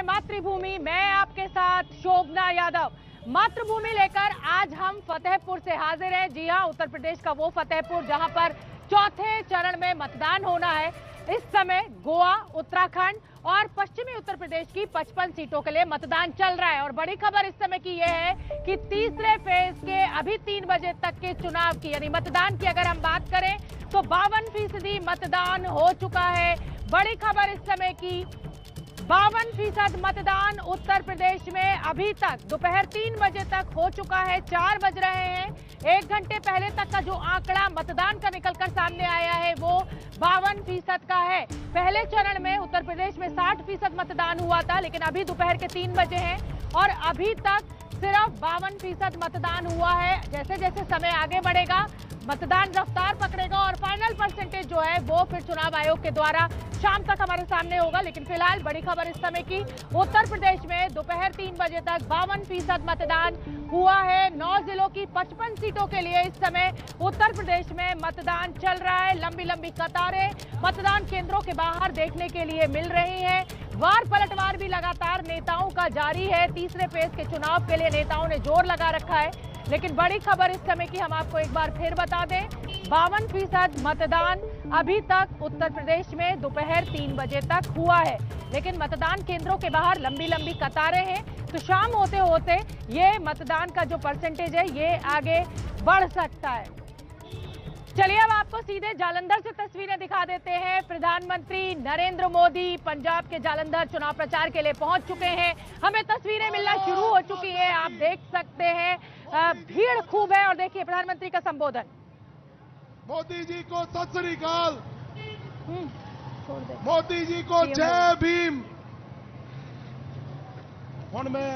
है मातृभूमि। मैं आपके साथ शोभना यादव। मातृभूमि लेकर आज हम फतेहपुर से हाजिर हैं। जी हां, उत्तर प्रदेश का वो फतेहपुर जहां पर चौथे चरण में मतदान होना है। इस समय गोवा, उत्तराखंड और पश्चिमी उत्तर प्रदेश की 55 सीटों के लिए मतदान चल रहा है। और बड़ी खबर इस समय की यह है कि तीसरे फेज के अभी 3 बजे तक के चुनाव की यानी मतदान की अगर हम बात करें तो 52% मतदान हो चुका है। बड़ी खबर इस समय की 52% मतदान उत्तर प्रदेश में अभी तक दोपहर 3 बजे तक हो चुका है। 4 बज रहे हैं। 1 घंटे पहले तक का जो आंकड़ा मतदान का निकलकर सामने आया है वो 52% का है। पहले चरण में उत्तर प्रदेश में 60% मतदान हुआ था, लेकिन अभी दोपहर के 3 बजे हैं और अभी तक सिर्फ 52% मतदान हुआ है। जैसे जैसे समय आगे बढ़ेगा मतदान रफ्तार पकड़ेगा और फाइनल परसेंटेज जो है वो फिर चुनाव आयोग के द्वारा शाम तक हमारे सामने होगा। लेकिन फिलहाल बड़ी खबर इस समय की उत्तर प्रदेश में दोपहर 3 बजे तक 52% मतदान हुआ है। 9 जिलों की 55 सीटों के लिए इस समय उत्तर प्रदेश में मतदान चल रहा है। लंबी लंबी कतारें मतदान केंद्रों के बाहर देखने के लिए मिल रही हैं। वार पलटवार भी लगातार नेताओं का जारी है। तीसरे फेज के चुनाव के लिए नेताओं ने जोर लगा रखा है। लेकिन बड़ी खबर इस समय की हम आपको एक बार फिर बता दें, 52% मतदान अभी तक उत्तर प्रदेश में दोपहर 3 बजे तक हुआ है। लेकिन मतदान केंद्रों के बाहर लंबी लंबी कतारें हैं, तो शाम होते होते ये मतदान का जो परसेंटेज है ये आगे बढ़ सकता है। चलिए अब आपको सीधे जालंधर से तस्वीरें दिखा देते हैं। प्रधानमंत्री नरेंद्र मोदी पंजाब के जालंधर चुनाव प्रचार के लिए पहुंच चुके हैं। हमें तस्वीरें मिलना शुरू हो चुकी है, आप देख सकते हैं भीड़ खूब है। और देखिए प्रधानमंत्री का संबोधन। मोदी जी को सत श्री अकाल, मोदी जी को जय भीम। हुण मैं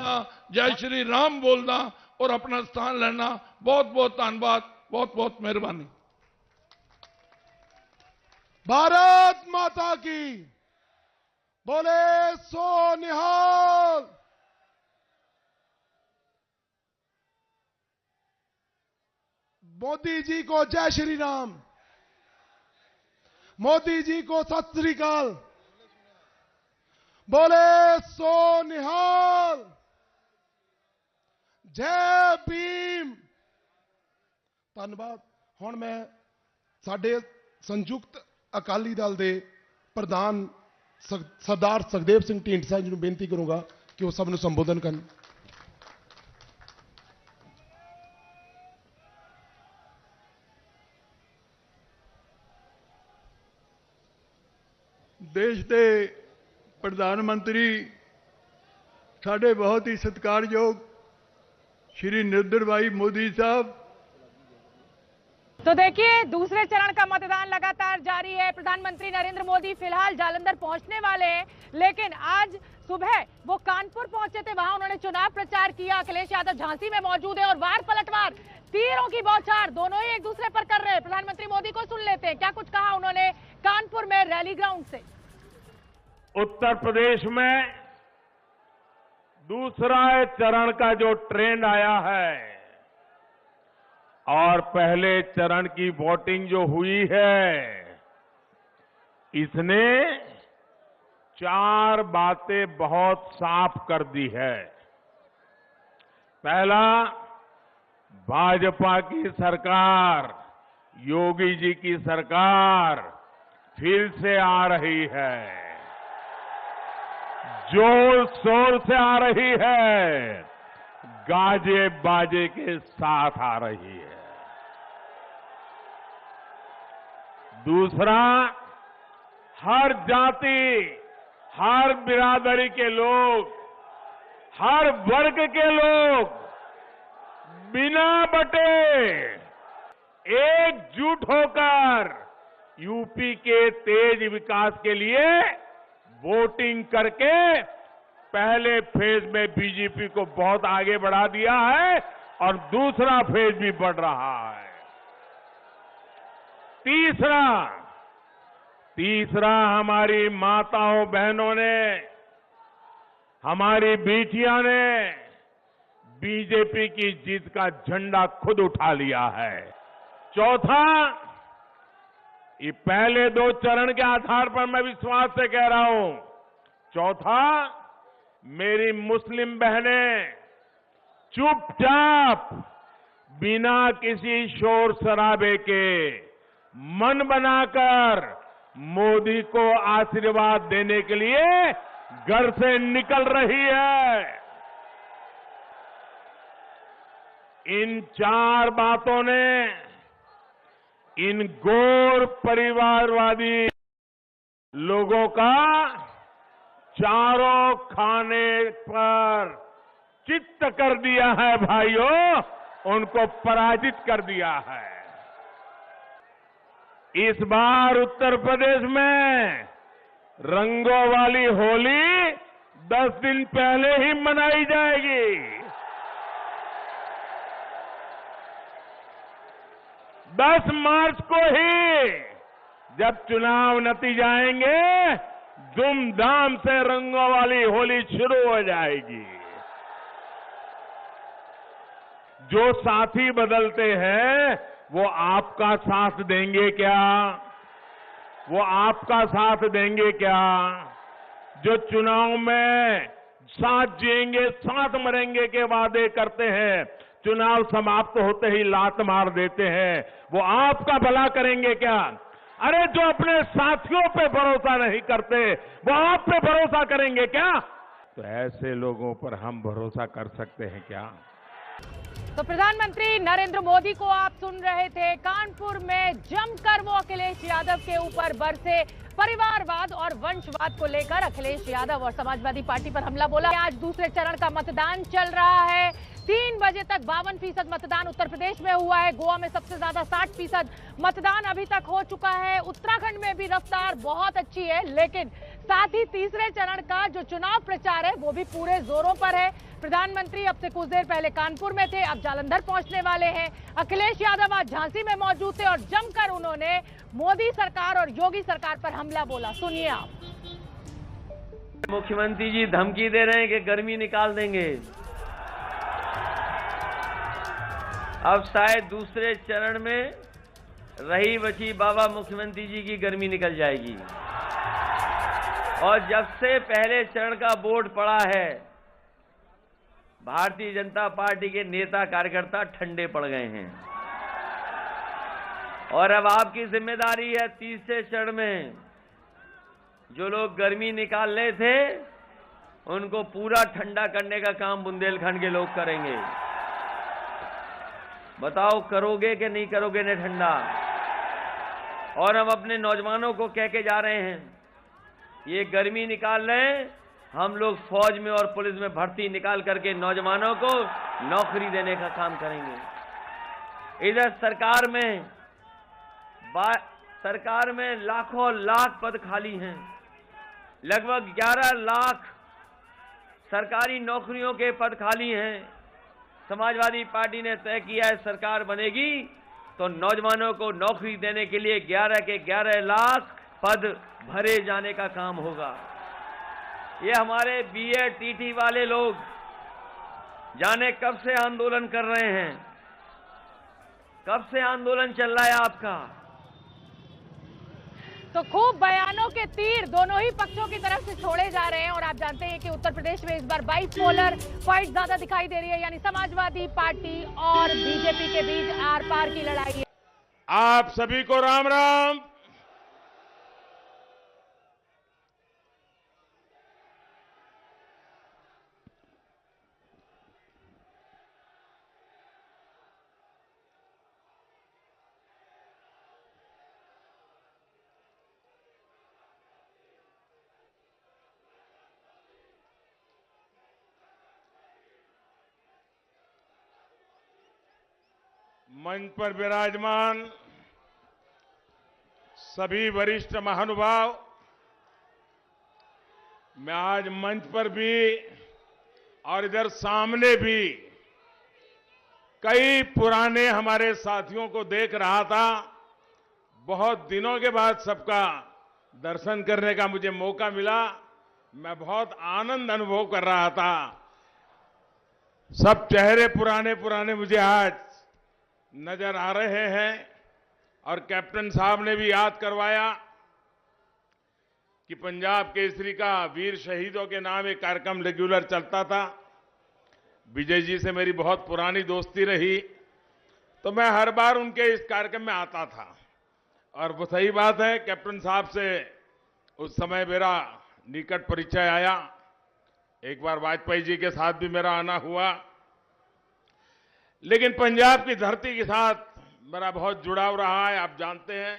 जय श्री राम बोलना और अपना स्थान लेना। बहुत बहुत धन्यवाद, बहुत बहुत मेहरबानी। भारत माता की बोले सो निहाल। मोदी जी को जय श्री राम, मोदी जी को सत श्री अकाल, बोले सो निहाल, जय भीम। धन्यवाद। हुण मैं साडे संयुक्त अकाली दल के प्रधान सरदार सुखदेव सिंह ढींडसा जी को बेनती करूंगा कि वो सबनों संबोधन करन। देश के प्रधानमंत्री साढ़े बहुत ही सत्कारयोग श्री नरेंद्र भाई मोदी साहब। तो देखिए दूसरे चरण का मतदान लगातार जारी है। प्रधानमंत्री नरेंद्र मोदी फिलहाल जालंधर पहुंचने वाले हैं, लेकिन आज सुबह वो कानपुर पहुंचे थे, वहां उन्होंने चुनाव प्रचार किया। अखिलेश यादव झांसी में मौजूद है और वार पलटवार, तीरों की बौछार दोनों ही एक दूसरे पर कर रहे हैं। प्रधानमंत्री मोदी को सुन लेते हैं, क्या कुछ कहा उन्होंने कानपुर में रैली ग्राउंड से। उत्तर प्रदेश में दूसरा चरण का जो ट्रेंड आया है और पहले चरण की वोटिंग जो हुई है, इसने 4 बातें बहुत साफ कर दी है। पहला, भाजपा की सरकार, योगी जी की सरकार फिर से आ रही है, जोर शोर से आ रही है, गाजे बाजे के साथ आ रही है। दूसरा, हर जाति, हर बिरादरी के लोग, हर वर्ग के लोग बिना बटे एकजुट होकर यूपी के तेज विकास के लिए वोटिंग करके पहले फेज में बीजेपी को बहुत आगे बढ़ा दिया है और दूसरा फेज भी बढ़ रहा है। तीसरा हमारी माताओं बहनों ने, हमारी बेटियां ने बीजेपी की जीत का झंडा खुद उठा लिया है। चौथा, ये पहले 2 चरण के आधार पर मैं विश्वास से कह रहा हूं, चौथा, मेरी मुस्लिम बहनें चुपचाप बिना किसी शोर शराबे के मन बनाकर मोदी को आशीर्वाद देने के लिए घर से निकल रही है। इन 4 बातों ने इन गौर परिवारवादी लोगों का चारों खाने पर चित्त कर दिया है भाइयों, उनको पराजित कर दिया है। इस बार उत्तर प्रदेश में रंगों वाली होली 10 दिन पहले ही मनाई जाएगी। 10 मार्च को ही जब चुनाव नतीजे आएंगे, धूमधाम से रंगों वाली होली शुरू हो जाएगी। जो साथी बदलते हैं वो आपका साथ देंगे क्या? वो आपका साथ देंगे क्या? जो चुनाव में साथ जिएंगे साथ मरेंगे के वादे करते हैं, चुनाव समाप्त होते ही लात मार देते हैं, वो आपका भला करेंगे क्या? अरे जो अपने साथियों पे भरोसा नहीं करते वो आप पे भरोसा करेंगे क्या? तो ऐसे लोगों पर हम भरोसा कर सकते हैं क्या? तो प्रधानमंत्री नरेंद्र मोदी को आप सुन रहे थे। कानपुर में जमकर वो अखिलेश यादव के ऊपर बरसे। परिवारवाद और वंशवाद को लेकर अखिलेश यादव और समाजवादी पार्टी पर हमला बोला। आज दूसरे चरण का मतदान चल रहा है। 3 बजे तक 52% मतदान उत्तर प्रदेश में हुआ है। गोवा में सबसे ज्यादा 60% मतदान अभी तक हो चुका है। उत्तराखंड में भी रफ्तार बहुत अच्छी है, लेकिन साथ ही तीसरे चरण का जो चुनाव प्रचार है वो भी पूरे जोरों पर है। प्रधानमंत्री अब से कुछ देर पहले कानपुर में थे, अब जालंधर पहुंचने वाले हैं। अखिलेश यादव आज झांसी में मौजूद थे और जमकर उन्होंने मोदी सरकार और योगी सरकार पर हमला बोला। सुनिए आप। मुख्यमंत्री जी धमकी दे रहे हैं कि गर्मी निकाल देंगे। अब शायद दूसरे चरण में रही बची बाबा मुख्यमंत्री जी की गर्मी निकल जाएगी। और जब से पहले चरण का बोर्ड पड़ा है, भारतीय जनता पार्टी के नेता कार्यकर्ता ठंडे पड़ गए हैं। और अब आपकी जिम्मेदारी है तीसरे चरण में जो लोग गर्मी निकाल रहे थे उनको पूरा ठंडा करने का काम बुंदेलखंड के लोग करेंगे। बताओ करोगे कि नहीं करोगे ने ठंडा? और हम अपने नौजवानों को कह के जा रहे हैं, ये गर्मी निकाल रहे हैं, हम लोग फौज में और पुलिस में भर्ती निकाल करके नौजवानों को नौकरी देने का काम करेंगे। इधर सरकार में लाखों लाख पद खाली हैं। लगभग 11 लाख सरकारी नौकरियों के पद खाली हैं। समाजवादी पार्टी ने तय किया है सरकार बनेगी तो नौजवानों को नौकरी देने के लिए 11 के 11 लाख पद भरे जाने का काम होगा। ये हमारे बीए टीटी वाले लोग जाने कब से आंदोलन कर रहे हैं, कब से आंदोलन चल रहा है आपका। तो खूब बयानों के तीर दोनों ही पक्षों की तरफ से छोड़े जा रहे हैं। और आप जानते हैं कि उत्तर प्रदेश में इस बार बाइपोलर फाइट ज्यादा दिखाई दे रही है, यानी समाजवादी पार्टी और बीजेपी के बीच आर पार की लड़ाई है। आप सभी को राम राम। मंच पर विराजमान सभी वरिष्ठ महानुभाव, मैं आज मंच पर भी और इधर सामने भी कई पुराने हमारे साथियों को देख रहा था। बहुत दिनों के बाद सबका दर्शन करने का मुझे मौका मिला। मैं बहुत आनंद अनुभव कर रहा था। सब चेहरे पुराने पुराने मुझे आज नजर आ रहे हैं और कैप्टन साहब ने भी याद करवाया कि पंजाब केसरी का वीर शहीदों के नाम एक कार्यक्रम रेगुलर चलता था। विजय जी से मेरी बहुत पुरानी दोस्ती रही, तो मैं हर बार उनके इस कार्यक्रम में आता था। और वो सही बात है, कैप्टन साहब से उस समय मेरा निकट परिचय आया। एक बार वाजपेयी जी के साथ भी मेरा आना हुआ, लेकिन पंजाब की धरती के साथ मेरा बहुत जुड़ाव रहा है, आप जानते हैं।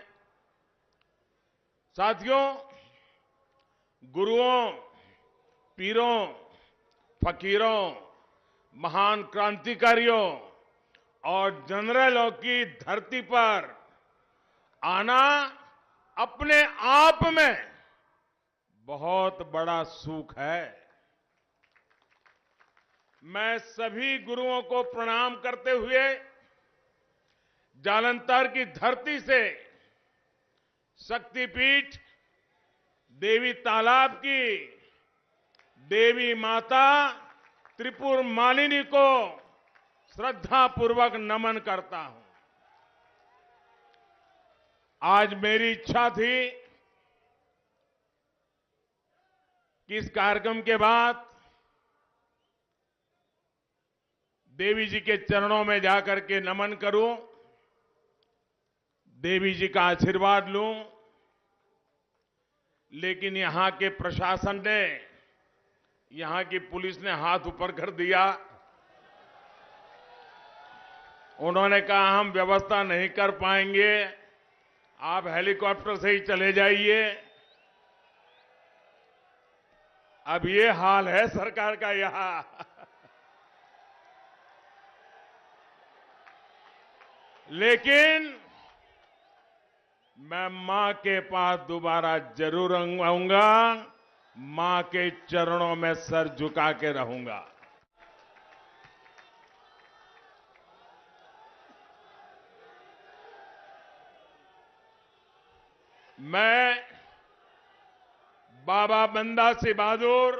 साथियों, गुरुओं, पीरों, फकीरों, महान क्रांतिकारियों और जनरलों की धरती पर आना अपने आप में बहुत बड़ा सुख है। मैं सभी गुरुओं को प्रणाम करते हुए जालंधर की धरती से शक्तिपीठ देवी तालाब की देवी माता त्रिपुर मालिनी को श्रद्धापूर्वक नमन करता हूं। आज मेरी इच्छा थी कि इस कार्यक्रम के बाद देवी जी के चरणों में जाकर के नमन करूं, देवी जी का आशीर्वाद लूं, लेकिन यहां के प्रशासन ने, यहां की पुलिस ने हाथ ऊपर कर दिया। उन्होंने कहा हम व्यवस्था नहीं कर पाएंगे, आप हेलीकॉप्टर से ही चले जाइए। अब ये हाल है सरकार का यहां। लेकिन मैं मां के पास दोबारा जरूर आऊंगा, मां के चरणों में सर झुका के रहूंगा। मैं बाबा बंदा सिंह बहादुर,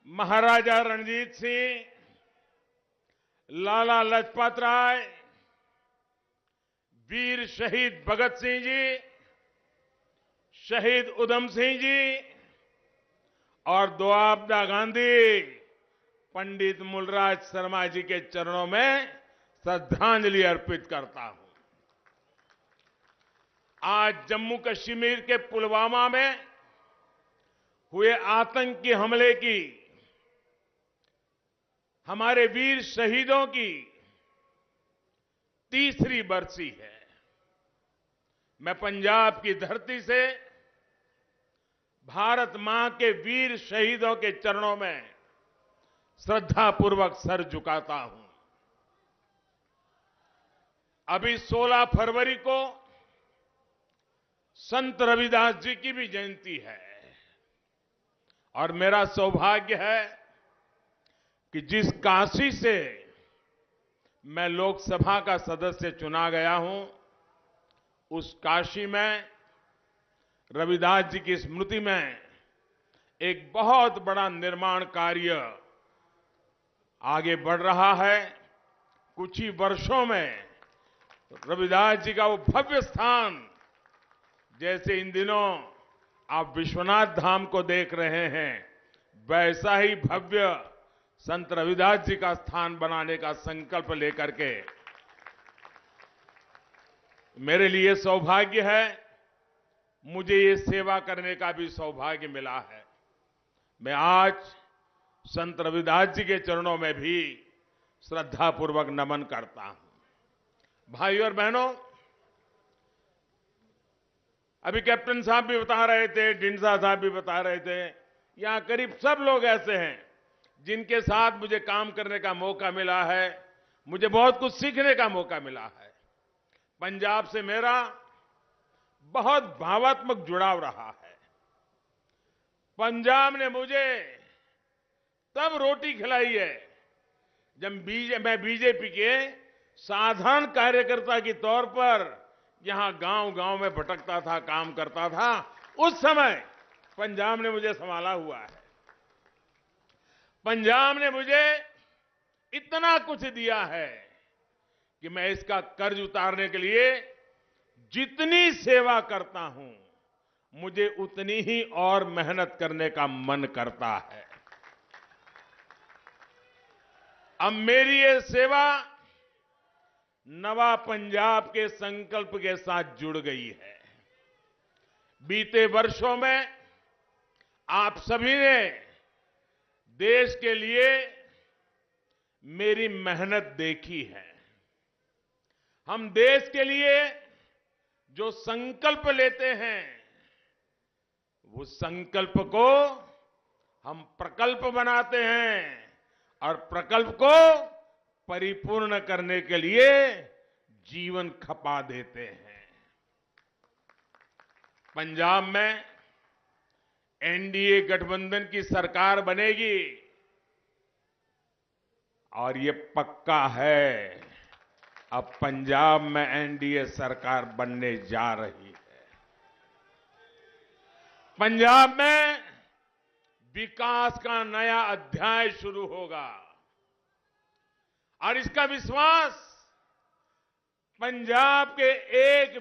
महाराजा रणजीत सिंह, लाला लाजपत राय, वीर शहीद भगत सिंह जी, शहीद उधम सिंह जी और दोआबदा गांधी पंडित मूलराज शर्मा जी के चरणों में श्रद्धांजलि अर्पित करता हूं। आज जम्मू कश्मीर के पुलवामा में हुए आतंकी हमले की, हमारे वीर शहीदों की तीसरी बरसी है। मैं पंजाब की धरती से भारत मां के वीर शहीदों के चरणों में श्रद्धापूर्वक सर झुकाता हूं। अभी 16 फरवरी को संत रविदास जी की भी जयंती है और मेरा सौभाग्य है कि जिस काशी से मैं लोकसभा का सदस्य चुना गया हूं, उस काशी में रविदास जी की स्मृति में एक बहुत बड़ा निर्माण कार्य आगे बढ़ रहा है। कुछ ही वर्षों में रविदास जी का वो भव्य स्थान, जैसे इन दिनों आप विश्वनाथ धाम को देख रहे हैं, वैसा ही भव्य संत रविदास जी का स्थान बनाने का संकल्प लेकर के मेरे लिए सौभाग्य है, मुझे ये सेवा करने का भी सौभाग्य मिला है। मैं आज संत रविदास जी के चरणों में भी श्रद्धापूर्वक नमन करता हूं। भाइयों और बहनों, अभी कैप्टन साहब भी बता रहे थे, ढींडसा साहब भी बता रहे थे, यहां करीब सब लोग ऐसे हैं जिनके साथ मुझे काम करने का मौका मिला है, मुझे बहुत कुछ सीखने का मौका मिला है। पंजाब से मेरा बहुत भावात्मक जुड़ाव रहा है। पंजाब ने मुझे तब रोटी खिलाई है जब मैं बीजेपी के साधारण कार्यकर्ता के तौर पर यहां गांव-गांव में भटकता था, काम करता था। उस समय पंजाब ने मुझे संभाला हुआ है। पंजाब ने मुझे इतना कुछ दिया है कि मैं इसका कर्ज उतारने के लिए जितनी सेवा करता हूं, मुझे उतनी ही और मेहनत करने का मन करता है। अब मेरी ये सेवा नवा पंजाब के संकल्प के साथ जुड़ गई है। बीते वर्षों में आप सभी ने देश के लिए मेरी मेहनत देखी है। हम देश के लिए जो संकल्प लेते हैं, उस संकल्प को हम प्रकल्प बनाते हैं और प्रकल्प को परिपूर्ण करने के लिए जीवन खपा देते हैं। पंजाब में एनडीए गठबंधन की सरकार बनेगी और ये पक्का है, अब पंजाब में एनडीए सरकार बनने जा रही है। पंजाब में विकास का नया अध्याय शुरू होगा और इसका विश्वास पंजाब के एक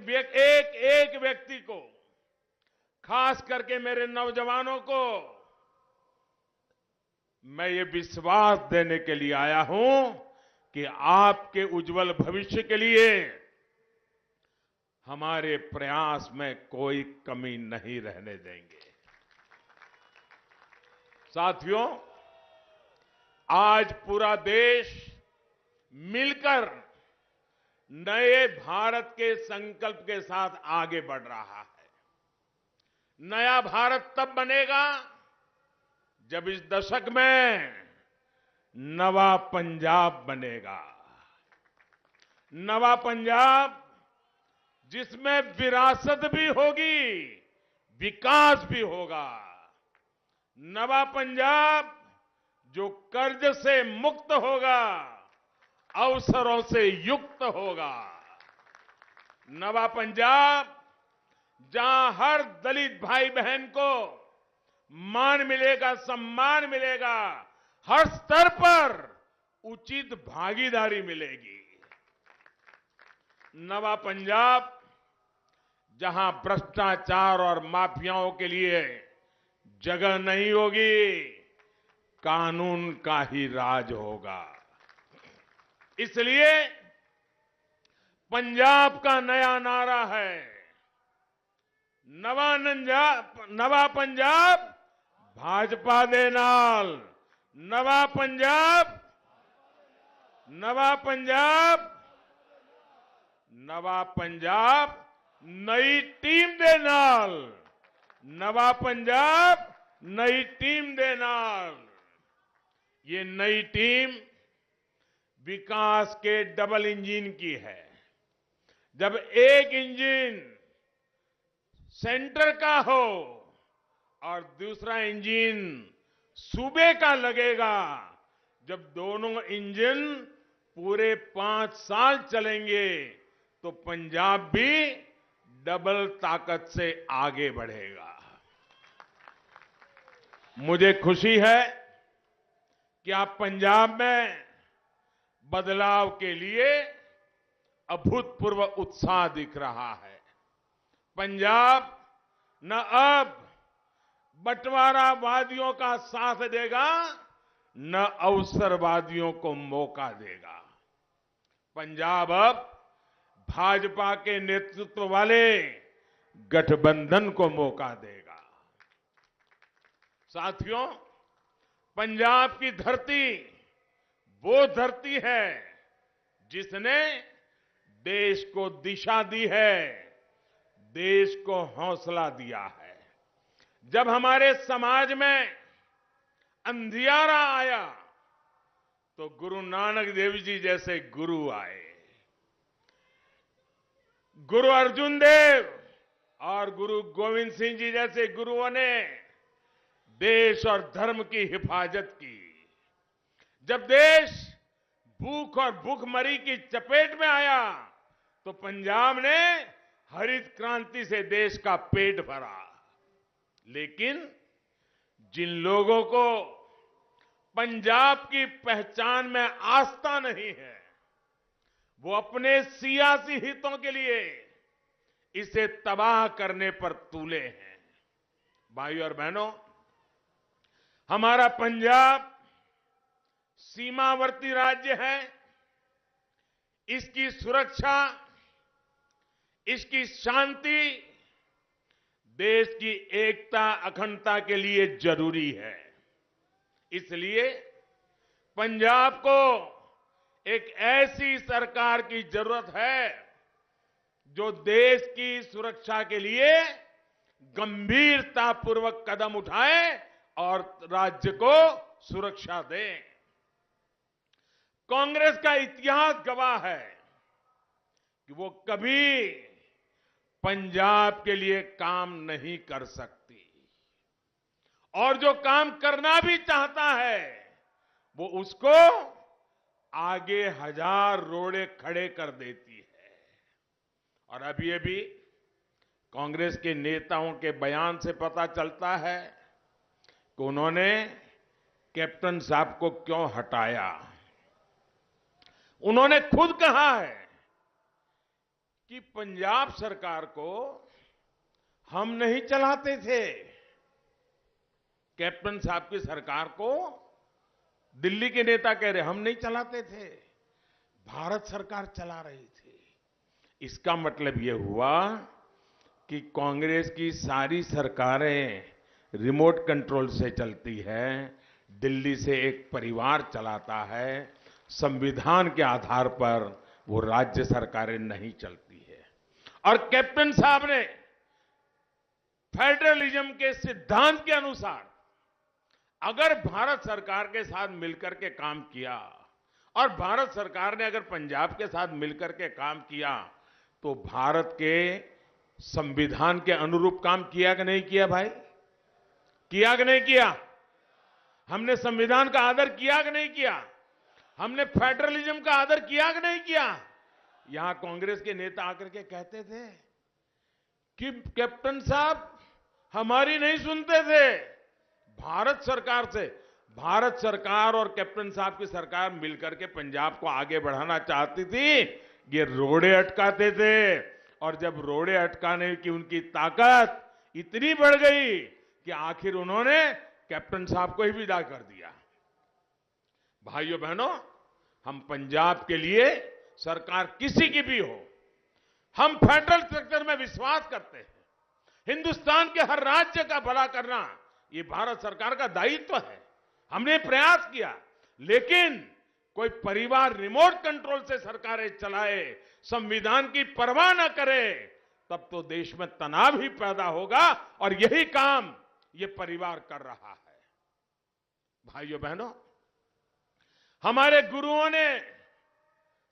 व्यक्ति को, खास करके मेरे नौजवानों को मैं ये विश्वास देने के लिए आया हूं कि आपके उज्जवल भविष्य के लिए हमारे प्रयास में कोई कमी नहीं रहने देंगे। साथियों, आज पूरा देश मिलकर नए भारत के संकल्प के साथ आगे बढ़ रहा है। नया भारत तब बनेगा जब इस दशक में नवा पंजाब बनेगा। नवा पंजाब जिसमें विरासत भी होगी, विकास भी होगा। नवा पंजाब जो कर्ज से मुक्त होगा, अवसरों से युक्त होगा। नवा पंजाब जहां हर दलित भाई बहन को मान मिलेगा, सम्मान मिलेगा, हर स्तर पर उचित भागीदारी मिलेगी। नवा पंजाब जहां भ्रष्टाचार और माफियाओं के लिए जगह नहीं होगी, कानून का ही राज होगा। इसलिए पंजाब का नया नारा है, नवा पंजाब भाजपा दे नाल। नवा पंजाब, नवा पंजाब, नवा पंजाब नई टीम दे नाल। नवा पंजाब नई टीम दे नाल। ये नई टीम विकास के डबल इंजन की है। जब एक इंजन सेंटर का हो और दूसरा इंजन सूबे का लगेगा, जब दोनों इंजन पूरे 5 साल चलेंगे तो पंजाब भी डबल ताकत से आगे बढ़ेगा। मुझे खुशी है कि आप पंजाब में बदलाव के लिए अभूतपूर्व उत्साह दिख रहा है। पंजाब न अब बंटवारावादियों का साथ देगा, न अवसरवादियों को मौका देगा। पंजाब अब भाजपा के नेतृत्व वाले गठबंधन को मौका देगा। साथियों, पंजाब की धरती वो धरती है जिसने देश को दिशा दी है, देश को हौसला दिया है। जब हमारे समाज में अंधियारा आया तो गुरु नानक देव जी जैसे गुरु आए। गुरु अर्जुन देव और गुरु गोविंद सिंह जी जैसे गुरुओं ने देश और धर्म की हिफाजत की। जब देश भूख और भूखमरी की चपेट में आया तो पंजाब ने हरित क्रांति से देश का पेट भरा। लेकिन जिन लोगों को पंजाब की पहचान में आस्था नहीं है, वो अपने सियासी हितों के लिए इसे तबाह करने पर तुले हैं। भाइयों और बहनों, हमारा पंजाब सीमावर्ती राज्य है। इसकी सुरक्षा, इसकी शांति देश की एकता अखंडता के लिए जरूरी है। इसलिए पंजाब को एक ऐसी सरकार की जरूरत है जो देश की सुरक्षा के लिए गंभीरतापूर्वक कदम उठाए और राज्य को सुरक्षा दे। कांग्रेस का इतिहास गवाह है कि वो कभी पंजाब के लिए काम नहीं कर सकती और जो काम करना भी चाहता है वो उसको आगे हजार रोड़े खड़े कर देती है। और अभी अभी कांग्रेस के नेताओं के बयान से पता चलता है कि उन्होंने कैप्टन साहब को क्यों हटाया। उन्होंने खुद कहा है कि पंजाब सरकार को हम नहीं चलाते थे, कैप्टन साहब की सरकार को दिल्ली के नेता कह रहे हम नहीं चलाते थे, भारत सरकार चला रही थी। इसका मतलब यह हुआ कि कांग्रेस की सारी सरकारें रिमोट कंट्रोल से चलती है, दिल्ली से एक परिवार चलाता है, संविधान के आधार पर वो राज्य सरकारें नहीं चलती है। और कैप्टन साहब ने फेडरलिज्म के सिद्धांत के अनुसार अगर भारत सरकार के साथ मिलकर के काम किया और भारत सरकार ने अगर पंजाब के साथ मिलकर के काम किया तो भारत के संविधान के अनुरूप काम किया कि नहीं किया भाई? किया कि नहीं किया? हमने संविधान का आदर किया कि नहीं किया? हमने फेडरलिज्म का आदर किया कि नहीं किया? यहां कांग्रेस के नेता आकर के कहते थे कि कैप्टन साहब हमारी नहीं सुनते थे, भारत सरकार से। भारत सरकार और कैप्टन साहब की सरकार मिलकर के पंजाब को आगे बढ़ाना चाहती थी, ये रोड़े अटकाते थे। और जब रोड़े अटकाने की उनकी ताकत इतनी बढ़ गई कि आखिर उन्होंने कैप्टन साहब को ही विदा कर दिया। भाइयों बहनों, हम पंजाब के लिए सरकार किसी की भी हो, हम फेडरल स्ट्रक्चर में विश्वास करते हैं। हिंदुस्तान के हर राज्य का भला करना ये भारत सरकार का दायित्व है। हमने प्रयास किया, लेकिन कोई परिवार रिमोट कंट्रोल से सरकारें चलाए, संविधान की परवाह न करे, तब तो देश में तनाव ही पैदा होगा। और यही काम ये परिवार कर रहा है। भाइयों बहनों, हमारे गुरुओं ने,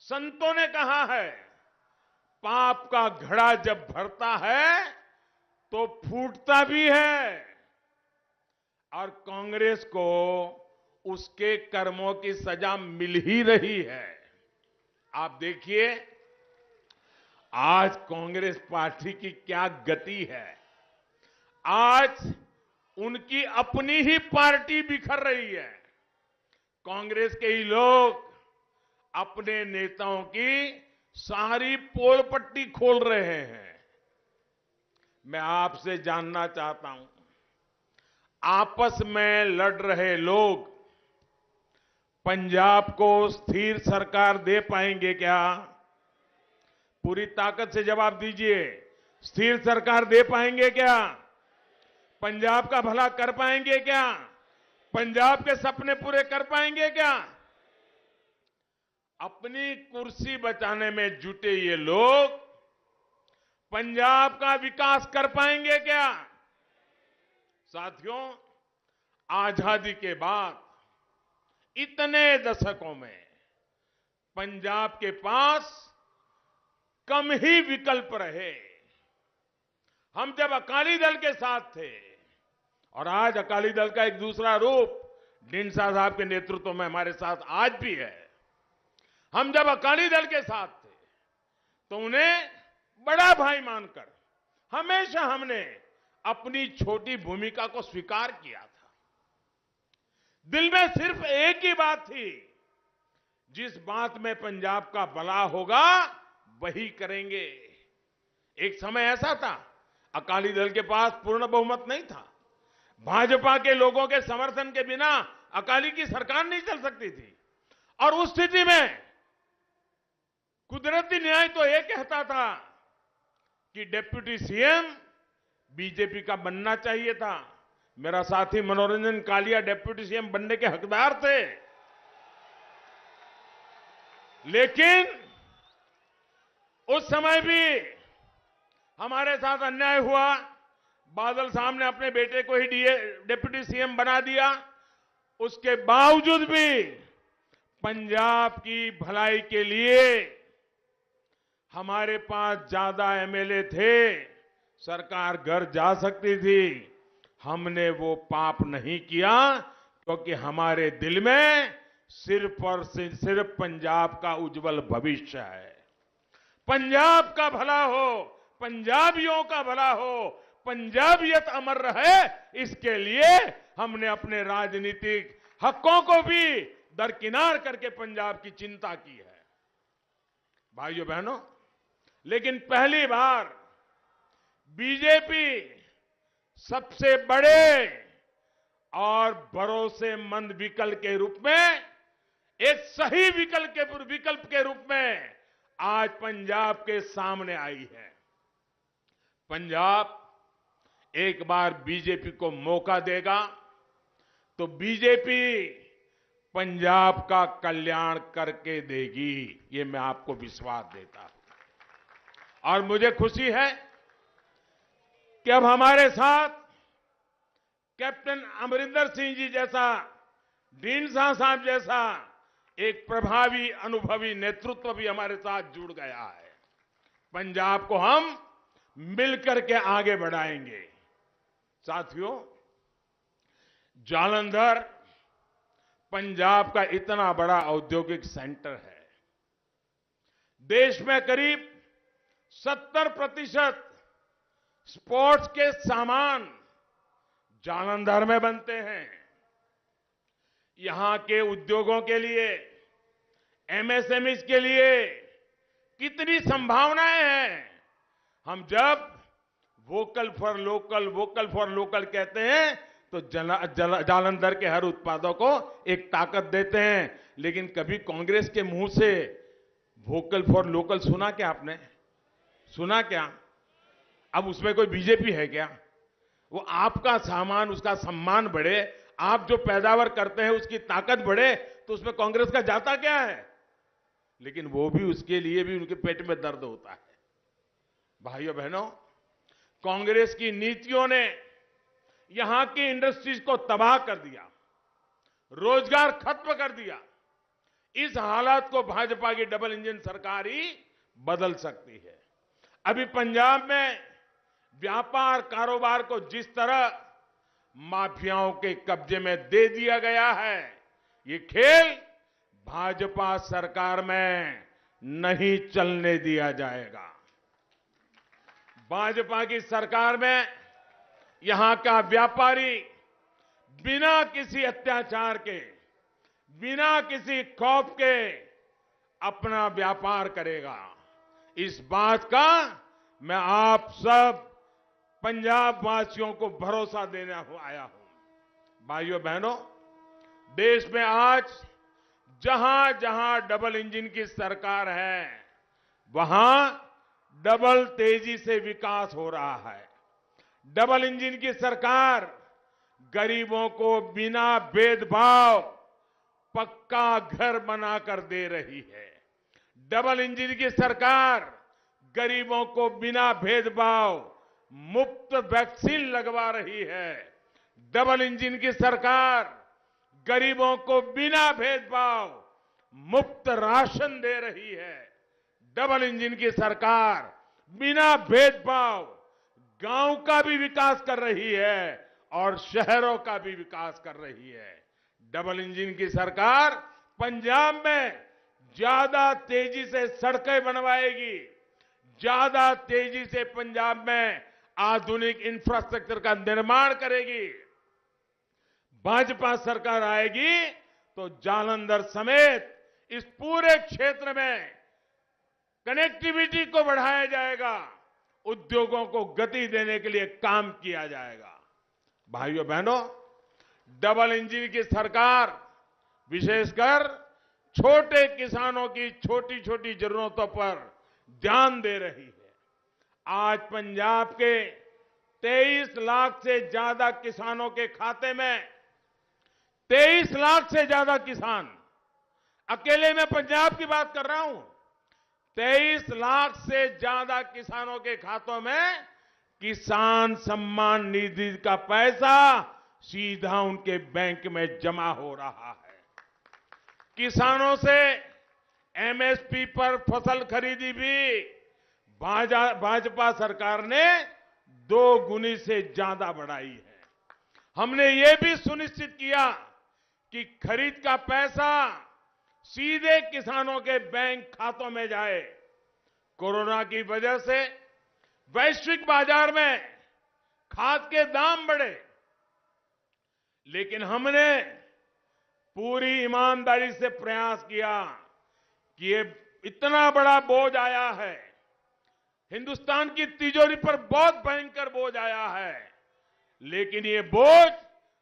संतों ने कहा है, पाप का घड़ा जब भरता है तो फूटता भी है। और कांग्रेस को उसके कर्मों की सजा मिल ही रही है। आप देखिए आज कांग्रेस पार्टी की क्या गति है। आज उनकी अपनी ही पार्टी बिखर रही है। कांग्रेस के ही लोग अपने नेताओं की सारी पोल पट्टी खोल रहे हैं। मैं आपसे जानना चाहता हूं, आपस में लड़ रहे लोग पंजाब को स्थिर सरकार दे पाएंगे क्या? पूरी ताकत से जवाब दीजिए। स्थिर सरकार दे पाएंगे क्या? पंजाब का भला कर पाएंगे क्या? पंजाब के सपने पूरे कर पाएंगे क्या? अपनी कुर्सी बचाने में जुटे ये लोग पंजाब का विकास कर पाएंगे क्या? साथियों, आजादी के बाद इतने दशकों में पंजाब के पास कम ही विकल्प रहे। हम जब अकाली दल के साथ थे, और आज अकाली दल का एक दूसरा रूप ढींडसा साहब के नेतृत्व में हमारे साथ आज भी है। हम जब अकाली दल के साथ थे तो उन्हें बड़ा भाई मानकर हमेशा हमने अपनी छोटी भूमिका को स्वीकार किया था। दिल में सिर्फ एक ही बात थी, जिस बात में पंजाब का भला होगा वही करेंगे। एक समय ऐसा था, अकाली दल के पास पूर्ण बहुमत नहीं था, भाजपा के लोगों के समर्थन के बिना अकाली की सरकार नहीं चल सकती थी। और उस स्थिति में कुदरती न्याय तो ये कहता था कि डिप्टी सीएम बीजेपी का बनना चाहिए था। मेरा साथी मनोरंजन कालिया डिप्टी सीएम बनने के हकदार थे, लेकिन उस समय भी हमारे साथ अन्याय हुआ। बादल साहब ने अपने बेटे को ही डिप्टी सीएम बना दिया। उसके बावजूद भी पंजाब की भलाई के लिए हमारे पास ज्यादा एमएलए थे, सरकार घर जा सकती थी। हमने वो पाप नहीं किया, क्योंकि हमारे दिल में सिर्फ और सिर्फ पंजाब का उज्जवल भविष्य है। पंजाब का भला हो, पंजाबियों का भला हो, पंजाबियत अमर रहे, इसके लिए हमने अपने राजनीतिक हकों को भी दरकिनार करके पंजाब की चिंता की है। भाइयों बहनों, लेकिन पहली बार बीजेपी सबसे बड़े और भरोसेमंद विकल्प के रूप में, एक सही विकल्प के रूप में आज पंजाब के सामने आई है। पंजाब एक बार बीजेपी को मौका देगा तो बीजेपी पंजाब का कल्याण करके देगी, ये मैं आपको विश्वास देता हूं। और मुझे खुशी है कि अब हमारे साथ कैप्टन अमरिंदर सिंह जी जैसा, ढींडसा साहब जैसा एक प्रभावी अनुभवी नेतृत्व भी हमारे साथ जुड़ गया है। पंजाब को हम मिलकर के आगे बढ़ाएंगे। साथियों, जालंधर पंजाब का इतना बड़ा औद्योगिक सेंटर है। देश में करीब 70% स्पोर्ट्स के सामान जालंधर में बनते हैं। यहां के उद्योगों के लिए, एमएसएमईज के लिए कितनी संभावनाएं हैं। हम जब वोकल फॉर लोकल कहते हैं तो जालंधर के हर उत्पादों को एक ताकत देते हैं। लेकिन कभी कांग्रेस के मुंह से वोकल फॉर लोकल सुना क्या आपने? सुना क्या? अब उसमें कोई बीजेपी है क्या? वो आपका सामान, उसका सम्मान बढ़े, आप जो पैदावार करते हैं उसकी ताकत बढ़े, तो उसमें कांग्रेस का जाता क्या है? लेकिन वो भी, उसके लिए भी उनके पेट में दर्द होता है। भाइयों बहनों, कांग्रेस की नीतियों ने यहां की इंडस्ट्रीज को तबाह कर दिया, रोजगार खत्म कर दिया। इस हालात को भाजपा की डबल इंजन सरकार ही बदल सकती है। अभी पंजाब में व्यापार कारोबार को जिस तरह माफियाओं के कब्जे में दे दिया गया है, ये खेल भाजपा सरकार में नहीं चलने दिया जाएगा। भाजपा की सरकार में यहां का व्यापारी बिना किसी अत्याचार के, बिना किसी खौफ के अपना व्यापार करेगा। इस बात का मैं आप सब पंजाब वासियों को भरोसा देने आया हूं। भाइयों बहनों, देश में आज जहां जहां डबल इंजन की सरकार है, वहां डबल तेजी से विकास हो रहा है। डबल इंजन की सरकार गरीबों को बिना भेदभाव पक्का घर बनाकर दे रही है। डबल इंजन की सरकार गरीबों को बिना भेदभाव मुफ्त वैक्सीन लगवा रही है। डबल इंजन की सरकार गरीबों को बिना भेदभाव मुफ्त राशन दे रही है। डबल इंजन की सरकार बिना भेदभाव गांव का भी विकास कर रही है और शहरों का भी विकास कर रही है। डबल इंजन की सरकार पंजाब में ज्यादा तेजी से सड़कें बनवाएगी, ज्यादा तेजी से पंजाब में आधुनिक इंफ्रास्ट्रक्चर का निर्माण करेगी। भाजपा सरकार आएगी तो जालंधर समेत इस पूरे क्षेत्र में कनेक्टिविटी को बढ़ाया जाएगा, उद्योगों को गति देने के लिए काम किया जाएगा। भाइयों बहनों, डबल इंजन की सरकार विशेषकर छोटे किसानों की छोटी छोटी जरूरतों पर ध्यान दे रही है। आज पंजाब के 23 लाख से ज्यादा किसानों के खाते में 23 लाख से ज्यादा किसान, अकेले मैं पंजाब की बात कर रहा हूं, 23 लाख से ज्यादा किसानों के खातों में किसान सम्मान निधि का पैसा सीधा उनके बैंक में जमा हो रहा है। किसानों से एमएसपी पर फसल खरीदी भी भाजपा सरकार ने 2 गुनी से ज्यादा बढ़ाई है। हमने ये भी सुनिश्चित किया कि खरीद का पैसा सीधे किसानों के बैंक खातों में जाए। कोरोना की वजह से वैश्विक बाजार में खाद के दाम बढ़े, लेकिन हमने पूरी ईमानदारी से प्रयास किया कि ये इतना बड़ा बोझ आया है, हिंदुस्तान की तिजोरी पर बहुत भयंकर बोझ आया है, लेकिन ये बोझ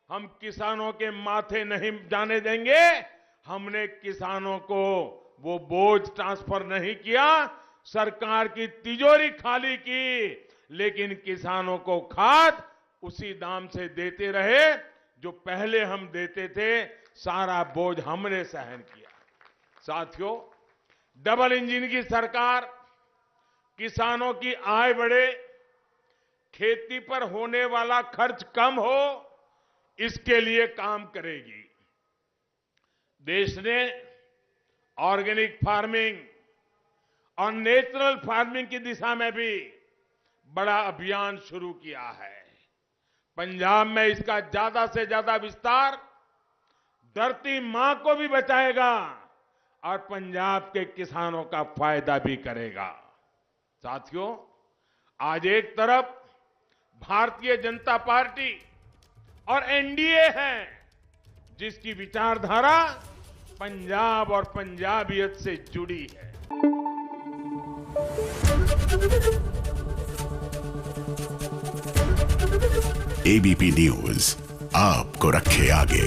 हम किसानों के माथे नहीं जाने देंगे। हमने किसानों को वो बोझ ट्रांसफर नहीं किया, सरकार की तिजोरी खाली की, लेकिन किसानों को खाद उसी दाम से देते रहे जो पहले हम देते थे। सारा बोझ हमने सहन किया। साथियों, डबल इंजन की सरकार किसानों की आय बढ़े, खेती पर होने वाला खर्च कम हो, इसके लिए काम करेगी। देश ने ऑर्गेनिक फार्मिंग और नेचुरल फार्मिंग की दिशा में भी बड़ा अभियान शुरू किया है। पंजाब में इसका ज्यादा से ज्यादा विस्तार धरती मां को भी बचाएगा और पंजाब के किसानों का फायदा भी करेगा। साथियों, आज एक तरफ भारतीय जनता पार्टी और एनडीए है, जिसकी विचारधारा पंजाब और पंजाबियत से जुड़ी है। एबीपी न्यूज आपको रखे आगे।